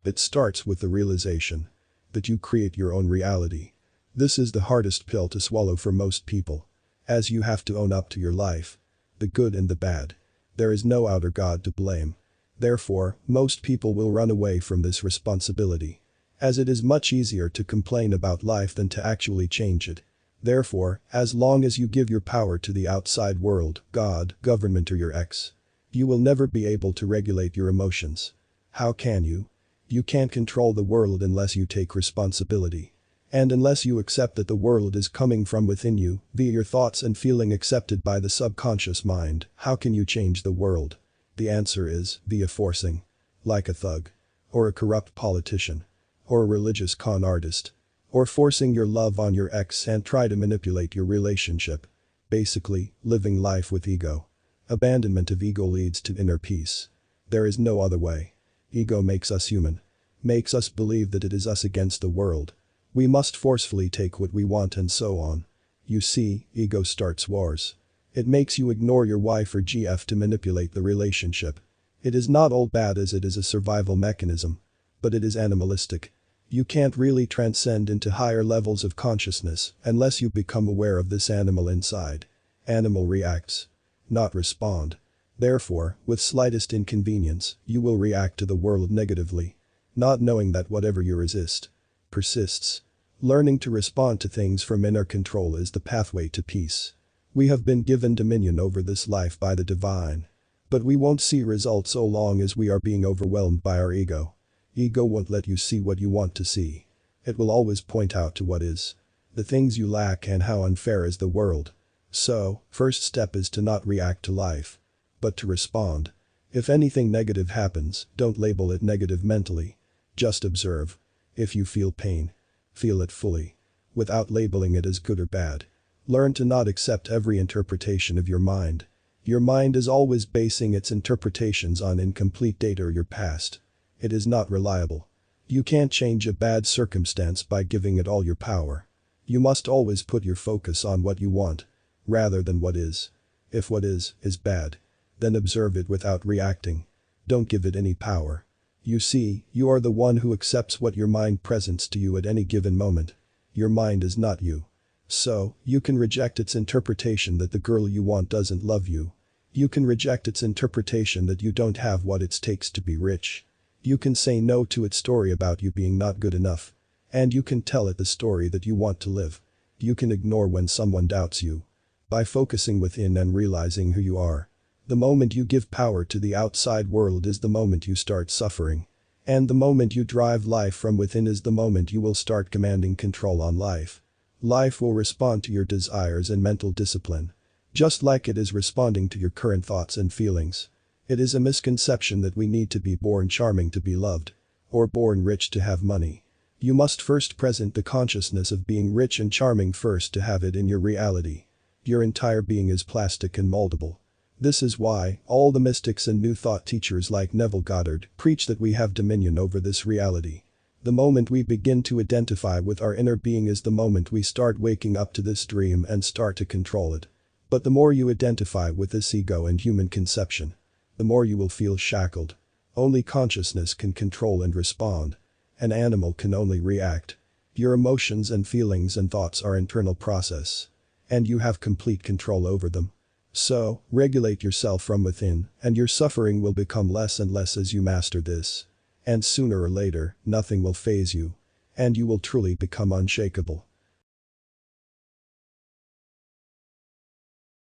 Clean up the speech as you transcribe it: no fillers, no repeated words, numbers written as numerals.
It starts with the realization that you create your own reality. This is the hardest pill to swallow for most people, as you have to own up to your life, the good and the bad. There is no outer God to blame. Therefore, most people will run away from this responsibility, as it is much easier to complain about life than to actually change it. Therefore, as long as you give your power to the outside world, God, government or your ex, you will never be able to regulate your emotions. How can you? You can't control the world unless you take responsibility. And unless you accept that the world is coming from within you, via your thoughts and feeling accepted by the subconscious mind, how can you change the world? The answer is, via forcing. Like a thug. Or a corrupt politician. Or a religious con artist. Or forcing your love on your ex and try to manipulate your relationship. Basically, living life with ego. Abandonment of ego leads to inner peace. There is no other way. Ego makes us human. Makes us believe that it is us against the world. We must forcefully take what we want and so on. You see, ego starts wars. It makes you ignore your wife or GF to manipulate the relationship. It is not all bad as it is a survival mechanism. But it is animalistic. You can't really transcend into higher levels of consciousness unless you become aware of this animal inside. Animal reacts. Not respond. Therefore, with slightest inconvenience, you will react to the world negatively. Not knowing that whatever you resist persists. Learning to respond to things from inner control is the pathway to peace. We have been given dominion over this life by the divine. But we won't see results so long as we are being overwhelmed by our ego. Ego won't let you see what you want to see. It will always point out to what is. The things you lack and how unfair is the world. So, first step is to not react to life. But to respond. If anything negative happens, don't label it negative mentally. Just observe. If you feel pain, feel it fully. Without labeling it as good or bad. Learn to not accept every interpretation of your mind. Your mind is always basing its interpretations on incomplete data or your past. It is not reliable. You can't change a bad circumstance by giving it all your power. You must always put your focus on what you want, rather than what is. If what is bad, then observe it without reacting. Don't give it any power. You see, you are the one who accepts what your mind presents to you at any given moment. Your mind is not you. So, you can reject its interpretation that the girl you want doesn't love you. You can reject its interpretation that you don't have what it takes to be rich. You can say no to its story about you being not good enough. And you can tell it the story that you want to live. You can ignore when someone doubts you. By focusing within and realizing who you are. The moment you give power to the outside world is the moment you start suffering. And the moment you drive life from within is the moment you will start commanding control on life. Life will respond to your desires and mental discipline. Just like it is responding to your current thoughts and feelings. It is a misconception that we need to be born charming to be loved. Or born rich to have money. You must first present the consciousness of being rich and charming first to have it in your reality. Your entire being is plastic and moldable. This is why all the mystics and new thought teachers like Neville Goddard preach that we have dominion over this reality. The moment we begin to identify with our inner being is the moment we start waking up to this dream and start to control it. But the more you identify with this ego and human conception, the more you will feel shackled. Only consciousness can control and respond. An animal can only react. Your emotions and feelings and thoughts are internal process. And you have complete control over them. So, regulate yourself from within, and your suffering will become less and less as you master this. And sooner or later, nothing will faze you. And you will truly become unshakable.